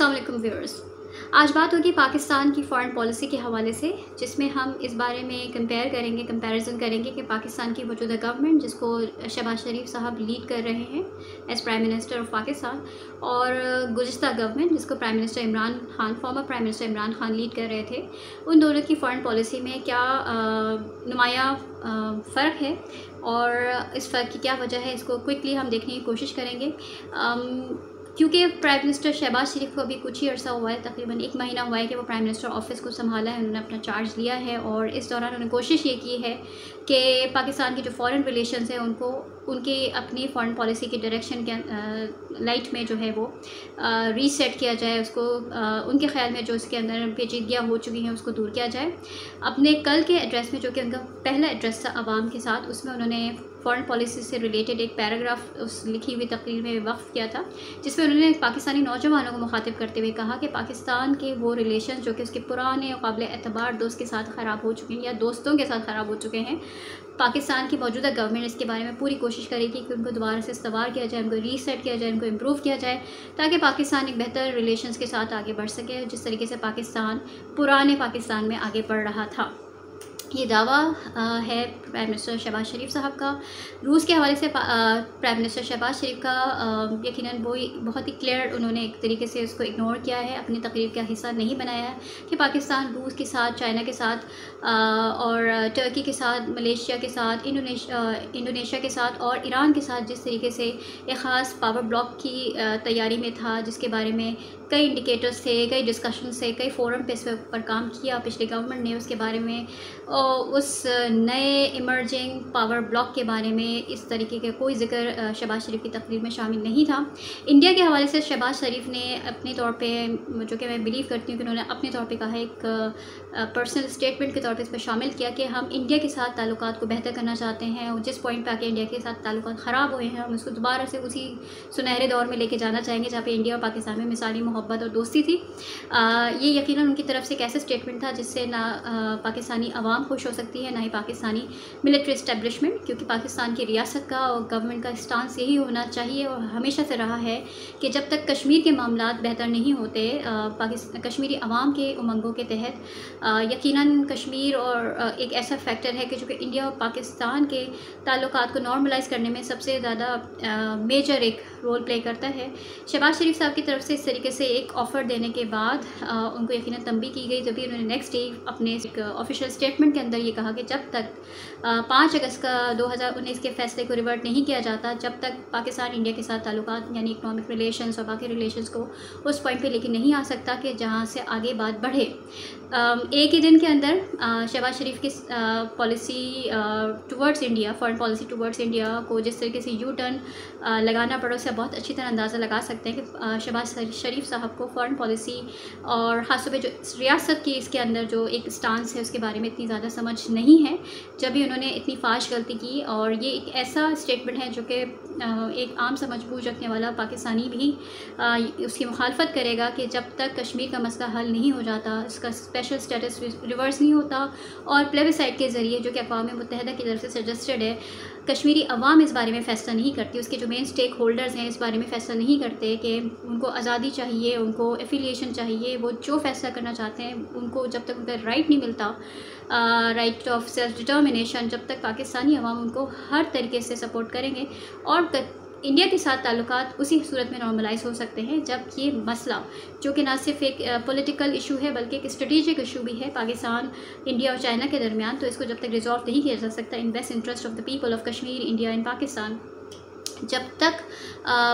अस्सलाम वालेकुम व्यूअर्स। आज बात होगी पाकिस्तान की फ़ॉरेन पॉलिसी के हवाले से, जिसमें हम इस बारे में कंपैरिजन करेंगे कि पाकिस्तान की मौजूदा गवर्नमेंट, जिसको शहबाज शरीफ साहब लीड कर रहे हैं as prime minister of Pakistan, और गुज़िश्ता गवर्नमेंट जिसको former prime minister Imran Khan lead कर रहे थे, उन दोनों की फ़ॉरेन पॉलिसी में क्या नुमाया फ़र्क है और इस फ़र्क की क्या वजह है, इसको क्विकली हम देखने की कोशिश करेंगे। क्योंकि प्राइम मिनिस्टर शहबाज शरीफ को अभी कुछ ही अर्सा हुआ है, तकरीबन 1 महीना हुआ है कि वो प्राइम मिनिस्टर ऑफिस को संभाला है, उन्होंने अपना चार्ज लिया है, और इस दौरान उन्होंने कोशिश ये की है कि पाकिस्तान की जो फॉरेन रिलेशंस हैं उनको उनकी अपनी फॉरेन पॉलिसी के डायरेक्शन के लाइट में जो है वो रीसेट किया जाए, उसको उनके ख्याल में जो उसके अंदर पेचीदगियाँ हो चुकी हैं उसको दूर किया जाए। अपने कल के एड्रेस में, जो कि उनका पहला एड्रेस था आवाम के साथ, उसमें उन्होंने फॉरेन पॉलिसी से रिलेटेड एक पैराग्राफ उस लिखी हुई तकरीर में वक्फ किया था, जिसमें उन्होंने पाकिस्तानी नौजवानों को मुखातिब करते हुए कहा कि पाकिस्तान के वो रिलेशन जो कि उसके पुराने और काबिल एतबार दोस्त के साथ ख़राब हो चुके हैं या दोस्तों के साथ ख़राब हो चुके हैं, पाकिस्तान की मौजूदा गवर्नमेंट इसके बारे में पूरी कोशिश करेगी कि उनको दोबारा से इस्तवार किया जाए, उनको रीसेट किया जाए, उनको इम्प्रूव किया जाए, ताकि पाकिस्तान एक बेहतर रिलेशंस के साथ आगे बढ़ सके, जिस तरीके से पाकिस्तान पुराने पाकिस्तान में आगे बढ़ रहा था। ये दावा है प्राइम मिनिस्टर शहबाज शरीफ साहब का। रूस के हवाले से प्राइम मिनिस्टर शहबाज शरीफ का यकीनन वो बहुत ही क्लियर, उन्होंने एक तरीके से उसको इग्नोर किया है, अपनी तकरीर का हिस्सा नहीं बनाया है कि पाकिस्तान रूस के साथ, चाइना के साथ और टर्की के साथ, मलेशिया के साथ, इंडोनेशिया के साथ और ईरान के साथ जिस तरीके से एक ख़ास पावर ब्लॉक की तैयारी में था, जिसके बारे में कई इंडिकेटर्स थे, कई डिस्कशंस थे, कई फोरम पे इस पर काम किया पिछली गवर्नमेंट ने, उसके बारे में उस नए इमर्जिंग पावर ब्लॉक के बारे में इस तरीके का कोई ज़िक्र शहबाज शरीफ की तकरीर में शामिल नहीं था। इंडिया के हवाले से शहबाज शरीफ ने अपने तौर पे, जो कि मैं बिलीव करती हूँ कि उन्होंने अपने तौर पे कहा, एक पर्सनल स्टेटमेंट के तौर पे इस पर शामिल किया कि हम इंडिया के साथ ताल्लुकात को बेहतर करना चाहते हैं, और जिस पॉइंट पे आके इंडिया के साथ ताल्लुकात ख़राब हुए हैं हम उसको दोबारा से उसी सुनहरे दौर में लेके जाना चाहेंगे जहाँ पे इंडिया और पाकिस्तान में मिसाली मोहब्बत और दोस्ती थी। ये यकीनन उनकी तरफ से एक ऐसा स्टेटमेंट था जिससे ना पाकिस्तानी अवाम खुश हो सकती है, ना ही पाकिस्तानी मिलिट्री इस्टेब्लिशमेंट, क्योंकि पाकिस्तान की रियासत का और गवर्नमेंट का स्टांस यही होना चाहिए और हमेशा से रहा है कि जब तक कश्मीर के मामलात बेहतर नहीं होते, कश्मीरी अवाम के उमंगों के तहत यकीनन कश्मीर और एक ऐसा फैक्टर है कि जो कि इंडिया और पाकिस्तान के ताल्लुकात को नॉर्मलाइज़ करने में सबसे ज़्यादा मेजर एक रोल प्ले करता है। शहबाज शरीफ साहब की तरफ से इस तरीके से एक ऑफ़र देने के बाद उनको यकीनन तंबीह की गई, जब भी उन्होंने नेक्स्ट डे अपने ऑफिशियल स्टेटमेंट के अंदर ये कहा कि जब तक 5 अगस्त का 2019 के फ़ैसले को रिवर्ट नहीं किया जाता, जब तक पाकिस्तान इंडिया के साथ ताल्लुकात यानी इकनॉमिक रिलेशंस और बाकी रिलेशंस को उस पॉइंट पे लेके नहीं आ सकता कि जहाँ से आगे बात बढ़े। एक ही दिन के अंदर शहबाज शरीफ की policy towards India, foreign policy towards India को जिस तरीके से यू टर्न लगाना पड़ा, उससे बहुत अच्छी तरह अंदाज़ा लगा सकते हैं कि शहबाज शरीफ साहब को फॉरेन पॉलिसी और ख़ासतौर पे जो रियासत की इसके अंदर जो एक स्टांस है उसके बारे में इतनी ज़्यादा समझ नहीं है, जब भी उन्होंने इतनी फाश गलती की। और ये एक ऐसा स्टेटमेंट है जो कि एक आम समझ बूझ रखने वाला पाकिस्तानी भी उसकी मुखालफत करेगा कि जब तक कश्मीर का मसला हल नहीं हो जाता, इसका स्पेशल स्टेटस रिवर्स नहीं होता और प्लेबिसाइट के ज़रिए, जो कि अक़वाम मुत्तहिदा की तरफ से सजेस्टेड है, कश्मीरी अवाम इस बारे में फ़ैसला नहीं करती, उसके जो मेन स्टेक होल्डर्स हैं इस बारे में फ़ैसला नहीं करते कि उनको आज़ादी चाहिए, उनको एफिलिएशन चाहिए, वो जो फ़ैसला करना चाहते हैं उनको जब तक उनका राइट नहीं मिलता, राइट ऑफ सेल्फ डिटर्मिनेशन, जब तक पाकिस्तानी अवाम उनको हर तरीके से सपोर्ट करेंगे और इंडिया के साथ ताल्लुकात उसी सूरत में नॉर्मलाइज हो सकते हैं जब ये मसला, जो कि ना सिर्फ एक पॉलिटिकल इशू है बल्कि एक स्ट्रेटेजिक इशू भी है पाकिस्तान, इंडिया और चाइना के दरमियान, तो इसको जब तक रिजॉल्व नहीं किया जा सकता in best interest of the people of Kashmir, India and Pakistan, जब तक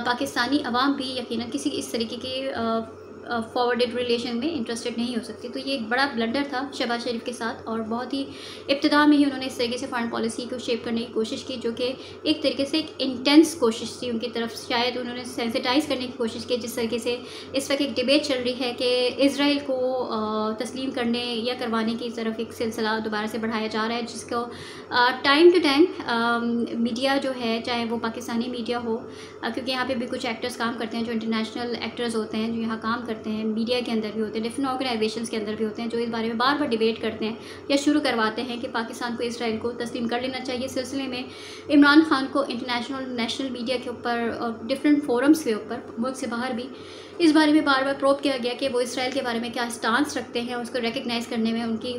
पाकिस्तानी अवाम भी यकीनन किसी इस तरीके के फॉरवर्डेड रिलेशन में इंटरेस्टेड नहीं हो सकती। तो ये एक बड़ा ब्लंडर था शहबाज शरीफ के साथ, और बहुत ही इब्तिदा में ही उन्होंने इस तरीके से फॉरेन पॉलिसी को शेप करने की कोशिश की, जो कि एक तरीके से एक इंटेंस कोशिश थी उनकी तरफ। शायद उन्होंने सेंसिटाइज़ करने की कोशिश की, जिस तरीके से इस वक्त एक डिबेट चल रही है कि इज़राइल को तस्लीम करने या करवाने की तरफ एक सिलसिला दोबारा से बढ़ाया जा रहा है, जिसको टाइम टू टाइम मीडिया जो है, चाहे वो पाकिस्तानी मीडिया हो, क्योंकि यहाँ पे भी कुछ एक्टर्स काम करते हैं जो इंटरनेशनल एक्टर्स होते हैं जो यहाँ काम करते करते हैं, मीडिया के अंदर भी होते हैं, डिफरेंट ऑर्गेनाइजेशंस के अंदर भी होते हैं, जो इस बारे में बार बार डिबेट करते हैं या शुरू करवाते हैं कि पाकिस्तान को इसराइल को तस्लीम कर लेना चाहिए। इस सिलसिले में इमरान खान को इंटरनेशनल नेशनल मीडिया के ऊपर और डिफरेंट फोरम्स के ऊपर, मुल्क से बाहर भी, इस बारे में बार बार प्रोब किया गया कि वो इसराइल के बारे में क्या स्टांस रखते हैं, उसको रिकग्नाइज़ करने में उनकी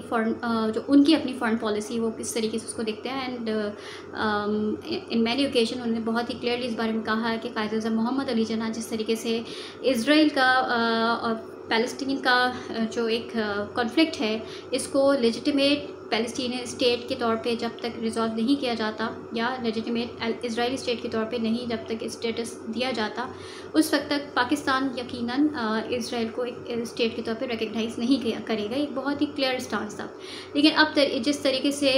जो उनकी अपनी फॉरेन पॉलिसी वो किस तरीके से उसको देखते हैं। एंड इन मैनी ओकेजन उन्होंने बहुत ही क्लियरली इस बारे में कहा है कि कायद-ए-आज़म मोहम्मद अली जिन्ना जिस तरीके से इसराइल का और पैलेस्टीन का जो एक कॉन्फ्लिक्ट है, इसको लेजिटिमेट पैलेस्टीनियन स्टेट के तौर पे जब तक रिजॉल्व नहीं किया जाता या लेजिटिमेट इजरायली स्टेट के तौर पे नहीं जब तक स्टेटस दिया जाता, उस वक्त तक पाकिस्तान यकीनन इसराइल को एक स्टेट के तौर पे रिकग्नाइज़ नहीं करेगा। एक बहुत ही क्लियर स्टांस था। लेकिन अब जिस तरीके से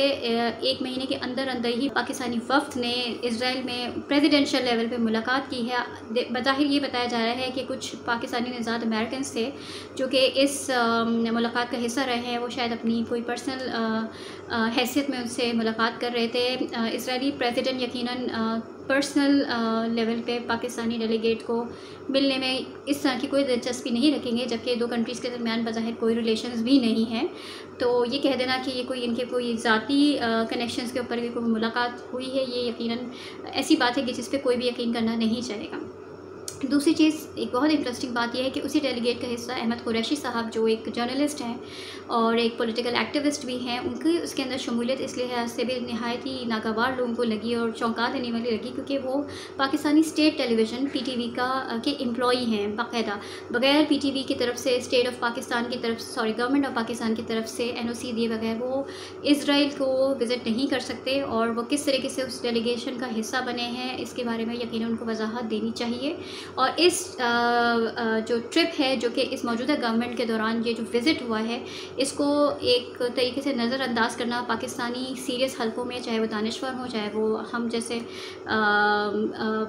1 महीने के अंदर अंदर ही पाकिस्तानी वफ्द ने इसराइल में प्रेसिडेंशियल लेवल पे मुलाकात की है, बज़ाहिर ये बताया जा रहा है कि कुछ पाकिस्तानी नज़ाद अमेरिकन थे जो कि इस मुलाकात का हिस्सा रहे हैं, वो शायद अपनी कोई पर्सनल हैसियत में उनसे मुलाकात कर रहे थे। इजरायली प्रेसिडेंट यकीनन पर्सनल लेवल पे पाकिस्तानी डेलीगेट को मिलने में इस तरह की कोई दिलचस्पी नहीं रखेंगे, जबकि 2 कंट्रीज़ के दरमियान बज़ाहिर कोई रिलेशंस भी नहीं है। तो ये कह देना कि ये कोई इनके कोई ज़ाती कनेक्शंस के ऊपर भी कोई मुलाकात हुई है, ये यकीनन ऐसी बात है कि जिस पे कोई भी यकीन करना नहीं चाहेगा। दूसरी चीज़, एक बहुत इंटरेस्टिंग बात यह है कि उसी डेलीगेट का हिस्सा अहमद कुरैशी साहब, जो एक जर्नलिस्ट हैं और एक पॉलिटिकल एक्टिविस्ट भी हैं, उनकी उसके अंदर शमूलियत इस लिहाज से भी नहायत ही नागवार लोगों को लगी और चौंका देने वाली लगी, क्योंकि वो पाकिस्तानी स्टेट टेलीविज़न PTV के एम्प्लॉई हैं बाकायदा, बगैर PTV की तरफ से, स्टेट ऑफ पाकिस्तान की तरफ, गवर्नमेंट ऑफ पाकिस्तान की तरफ से NOC दिए बगैर वो इसराइल को विज़िट नहीं कर सकते। और वो किस तरीके से उस डेलीगेशन का हिस्सा बने हैं, इसके बारे में यकीनन उनको वजाहत देनी चाहिए। और इस जो ट्रिप है, जो कि इस मौजूदा गवर्नमेंट के दौरान ये जो विज़िट हुआ है, इसको एक तरीके से नज़रअंदाज करना पाकिस्तानी सीरियस हलकों में, चाहे वो दानिश्वर हों, चाहे वो हम जैसे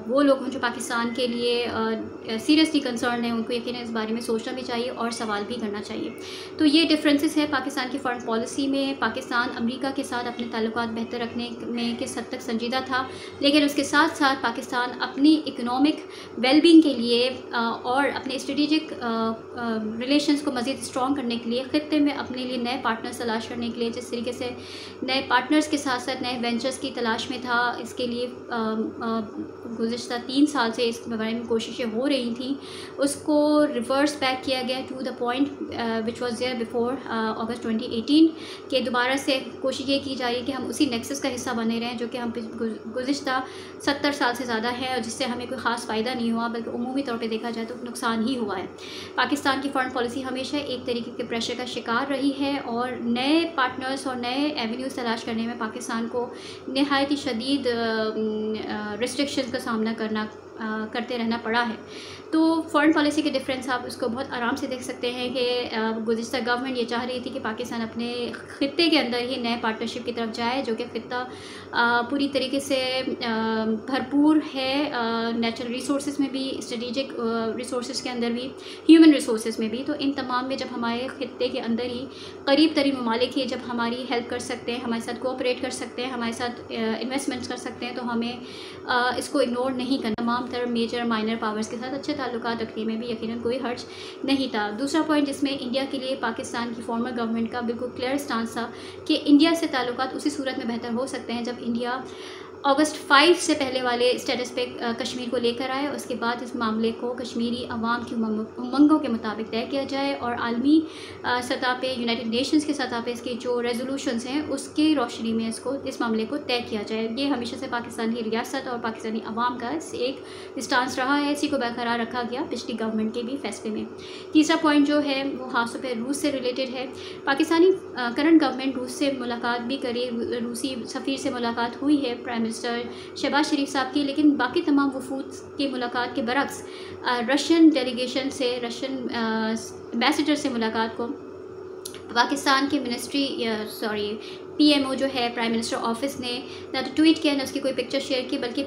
वो लोग हों जो पाकिस्तान के लिए सीरियसली कंसर्न हैं, उनको यकीनन इस बारे में सोचना भी चाहिए और सवाल भी करना चाहिए। तो ये डिफरेंसेस है पाकिस्तान की फॉरेन पॉलिसी में। पाकिस्तान अमेरिका के साथ अपने ताल्लुकात बेहतर रखने में किस हद तक संजीदा था, लेकिन उसके साथ साथ पाकिस्तान अपनी इकनॉमिक वेलबींग के लिए और अपने स्ट्रेटेजिक रिलेशंस को मज़ीद स्ट्रॉन्ग करने के लिए, ख़ित्ते में अपने लिए नए पार्टनर्स तलाश करने के लिए, जिस तरीके से नए पार्टनर्स के साथ साथ नए वेंचर्स की तलाश में था, इसके लिए गुज़िश्ता 3 साल से इस बारे में कोशिशें हो रही थी, उसको रिवर्स बैक किया गया to the point which was there before August 2018 के दोबारा से कोशिश ये की जा रही है कि हम उसी नेक्सस का हिस्सा बने रहें, जो कि हम गुज़िश्ता 70 साल से ज़्यादा है और जिससे हमें कोई ख़ास फ़ायदा नहीं हुआ, बल्कि उमूमी तौर पे देखा जाए तो नुकसान ही हुआ है। पाकिस्तान की फॉरेन पॉलिसी हमेशा एक तरीके के प्रेशर का शिकार रही है और नए पार्टनर्स और नए एवेन्यूज़ तलाश करने में पाकिस्तान को नहायत ही शदीद रिस्ट्रिक्शंस का सामना करते रहना पड़ा है। तो फॉरेन पॉलिसी के डिफरेंस आप उसको बहुत आराम से देख सकते हैं कि गुज़िश्ता गवर्नमेंट ये चाह रही थी कि पाकिस्तान अपने ख़ित्ते के अंदर ही नए पार्टनरशिप की तरफ जाए, जो कि ख़ित्ता पूरी तरीके से भरपूर है, नेचुरल रिसोर्स में भी, स्ट्रेटिजिक रिसोर्स के अंदर भी, ह्यूमन रिसोर्स में भी। तो इन तमाम में जब हमारे ख़ित्ते के अंदर ही करीब तरीन ममालिक ही जब हमारी हेल्प कर सकते हैं, हमारे साथ कोऑपरेट कर सकते हैं, हमारे साथ इन्वेस्टमेंट्स कर सकते हैं, तो हमें इसको इग्नोर नहीं करना। तमाम तरह मेजर माइनर पावर्स के साथ अच्छे ताल्लुकात रखने में भी यकीनन कोई हर्ज नहीं था। दूसरा पॉइंट जिसमें इंडिया के लिए पाकिस्तान की फॉर्मर गवर्नमेंट का बिल्कुल क्लियर स्टांस था कि इंडिया से ताल्लुकात उसी सूरत में बेहतर हो सकते हैं जब इंडिया अगस्त 5 से पहले वाले स्टेटस पे कश्मीर को लेकर आए, उसके बाद इस मामले को कश्मीरी अवाम की उमंगों के मुताबिक तय किया जाए और आलमी सतह पे, यूनाइटेड नेशंस की सतह पे इसके जो रेजोल्यूशंस हैं उसकी रोशनी में इस मामले को तय किया जाए। ये हमेशा से पाकिस्तान की रियासत और पाकिस्तानी अवाम का एक स्टांस रहा है, इसी को बरकरार रखा गया पिछली गवर्नमेंट के भी फैसले में। तीसरा पॉइंट जो है वो खासतौर पर रूस से रिलेटेड है। पाकिस्तानी करंट गवर्नमेंट रूस से मुलाकात भी करी, रूसी सफ़ीर से मुलाकात हुई है प्राइम मिनिस्टर शहबाज शरीफ साहब की, लेकिन बाकी तमाम वफूद की मुलाकात के बरक्स रशियन डेलीगेशन से, रशियन एम्बेसडर से मुलाकात को पाकिस्तान के PMO जो है प्राइम मिनिस्टर ऑफिस ने ना तो ट्वीट किया, ना उसकी कोई पिक्चर शेयर की, बल्कि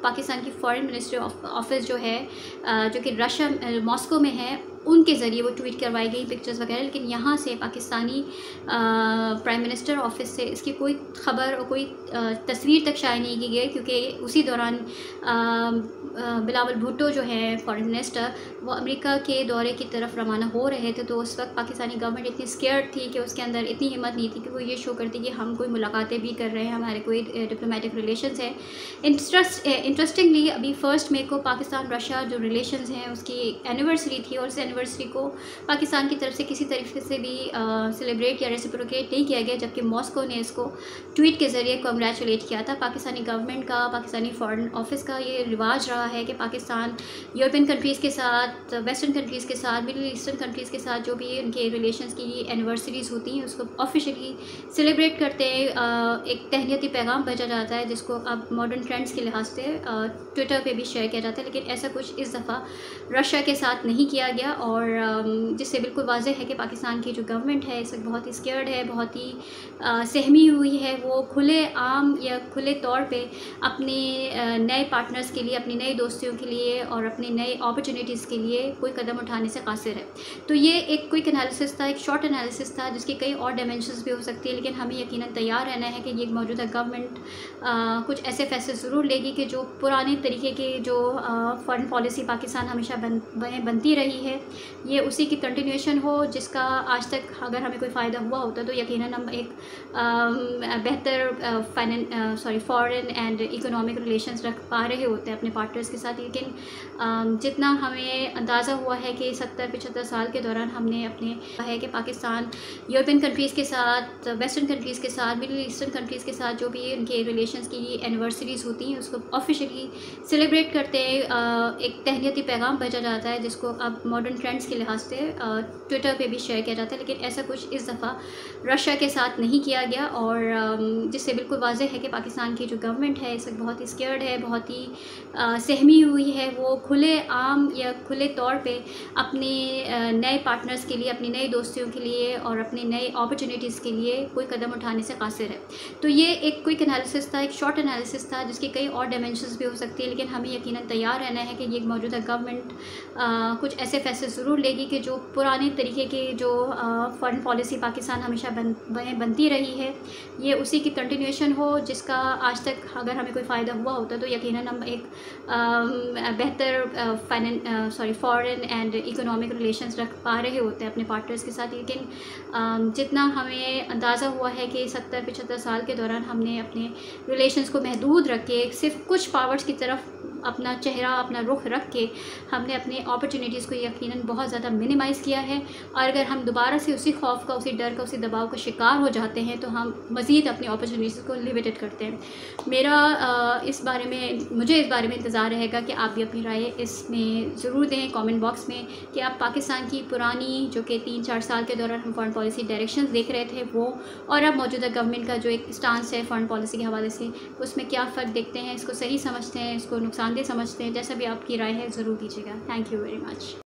पाकिस्तान की फॉरेन मिनिस्ट्री ऑफिस जो है जो कि रशिया मॉस्को में है, उनके ज़रिए वो ट्वीट करवाई गई पिक्चर्स वगैरह। लेकिन यहाँ से पाकिस्तानी प्राइम मिनिस्टर ऑफिस से इसकी कोई ख़बर और कोई तस्वीर तक शाये नहीं की गई, क्योंकि उसी दौरान बिलावल भुट्टो जो है फॉरेन मिनिस्टर, वो अमेरिका के दौरे की तरफ रवाना हो रहे थे। तो उस वक्त पाकिस्तानी गवर्नमेंट इतनी स्केयर्ड थी कि उसके अंदर इतनी हिम्मत नहीं थी कि वो ये शो करती कि हम कोई मुलाकातें भी कर रहे हैं, हमारे कोई डिप्लोमेटिक रिलेशंस हैं। इंटरेस्टिंगली अभी 1 मई को पाकिस्तान रशिया जो रिलेशंस हैं उसकी एनिवर्सरी थी, और उस एनिवर्सरी को पाकिस्तान की तरफ से किसी तरीके से भी सेलिब्रेट या रेसिप्रोकेट नहीं किया गया, जबकि मॉस्को ने इसको ट्वीट के ज़रिए कॉन्ग्रेचुलेट किया था। पाकिस्तानी गवर्नमेंट का, पाकिस्तानी फॉरेन ऑफिस का ये रिवाज रहा है कि पाकिस्तान यूरोपियन कंट्रीज़ के साथ, वेस्टर्न कंट्रीज़ के साथ, मिडिल ईस्टर्न कंट्रीज़ के साथ जो भी उनके रिलेशंस की एनिवर्सरीज़ होती हैं उसको ऑफिशियली सेलिब्रेट करते हैं। एक तहनीती पैगाम भेजा जाता है जिसको अब मॉडर्न ट्रेंड्स के लिहाज से ट्विटर पे भी शेयर किया जाता है, लेकिन ऐसा कुछ इस दफ़ा रशिया के साथ नहीं किया गया, और जिससे बिल्कुल वाज़ेह है कि पाकिस्तान की जो गवर्नमेंट है इस वक्त बहुत ही स्केयर्ड है, बहुत ही सहमी हुई है। वो खुले आम या खुले तौर पे अपने नए पार्टनर्स के लिए, अपनी नई दोस्तियों के लिए और अपनी नई अपॉर्चुनिटीज़ के लिए कोई कदम उठाने से कासिर है। तो ये एक क्विक एनालिसिस था, एक शॉर्ट एनालिसिस था, जिसके कई और डायमेंशंस भी हो सकती है, लेकिन हमें यकीनन तैयार रहना है कि ये मौजूदा गवर्नमेंट कुछ ऐसे फैसले ज़रूर लेगी कि जो पुराने तरीके की जो फॉरेन पॉलिसी पाकिस्तान हमेशा बनती रही है, ये उसी की कंटिन्यूएशन हो, जिसका आज तक अगर हमें कोई फ़ायदा हुआ होता तो यकीनन हम एक बेहतर फॉरेन एंड इकोनॉमिक रिलेशंस रख पा रहे होते हैं अपने पार्टनर्स के साथ। लेकिन जितना हमें अंदाज़ा हुआ है कि 70-75 साल के दौरान हमने अपने है कि पाकिस्तान यूरोपियन कंट्रीज़ के साथ, वेस्टर्न कंट्रीज़ के साथ, मिडिल ईस्टर्न कंट्रीज़ के साथ जो भी उनके रिलेशंस की एनिवर्सरीज़ होती हैं उसको ऑफिशियली सेलिब्रेट करते हैं। एक तहनीती पैगाम भेजा जाता है जिसको अब मॉडर्न ट्रेंड्स के लिहाज से ट्विटर पे भी शेयर किया जाता है, लेकिन ऐसा कुछ इस दफ़ा रशिया के साथ नहीं किया गया, और जिससे बिल्कुल वाज़ेह है कि पाकिस्तान की जो गवर्नमेंट है इस वक्त बहुत ही स्केयर्ड है, बहुत ही सहमी हुई है। वो खुले आम या खुले तौर पे अपने नए पार्टनर्स के लिए, अपनी नई दोस्तियों के लिए और अपनी नई अपॉर्चुनिटीज़ के लिए कोई कदम उठाने से कासिर है। तो ये एक क्विक एनालिसिस था, एक शॉर्ट एनालिसिस था, जिसके कई और डायमेंशंस भी हो सकती है, लेकिन हमें यकीनन तैयार रहना है कि ये मौजूदा गवर्नमेंट कुछ ऐसे फैसले ज़रूर लेगी कि जो पुराने तरीके की जो फॉरेन पॉलिसी पाकिस्तान हमेशा बनती रही है, ये उसी की कंटिन्यूएशन हो, जिसका आज तक अगर हमें कोई फ़ायदा हुआ होता तो यकीनन हम एक बेहतर फॉरेन एंड इकोनॉमिक रिलेशंस रख पा रहे होते हैं अपने पार्टनर्स के साथ। लेकिन जितना हमें अंदाज़ा हुआ है कि 70-75 साल के दौरान हमने अपने रिलेशंस को महदूद रख के सिर्फ कुछ पावर्स की तरफ अपना चेहरा, अपना रुख रख के हमने अपने अपॉर्चुनिटीज़ को यकीनन बहुत ज़्यादा मिनिमाइज़ किया है, और अगर हम दोबारा से उसी खौफ का, उसी डर का, उसी दबाव का शिकार हो जाते हैं तो हम मज़ीद अपनी अपॉर्चुनिटीज़ को लिमिटेड करते हैं। मुझे इस बारे में इंतज़ार रहेगा कि आप भी अपनी राय इसमें ज़रूर दें कमेंट बॉक्स में, कि आप पाकिस्तान की पुरानी जो कि 3-4 साल के दौरान हम फॉरेन पॉलिसी डायरेक्शंस देख रहे थे वो, और अब मौजूदा गवर्नमेंट का जो एक स्टांस है फॉरेन पॉलिसी के हवाले से, उसमें क्या फ़र्क देखते हैं, इसको सही समझते हैं, इसको नुकसानदेह समझते हैं। जैसा भी आपकी राय है ज़रूर दीजिएगा। Thank you very much.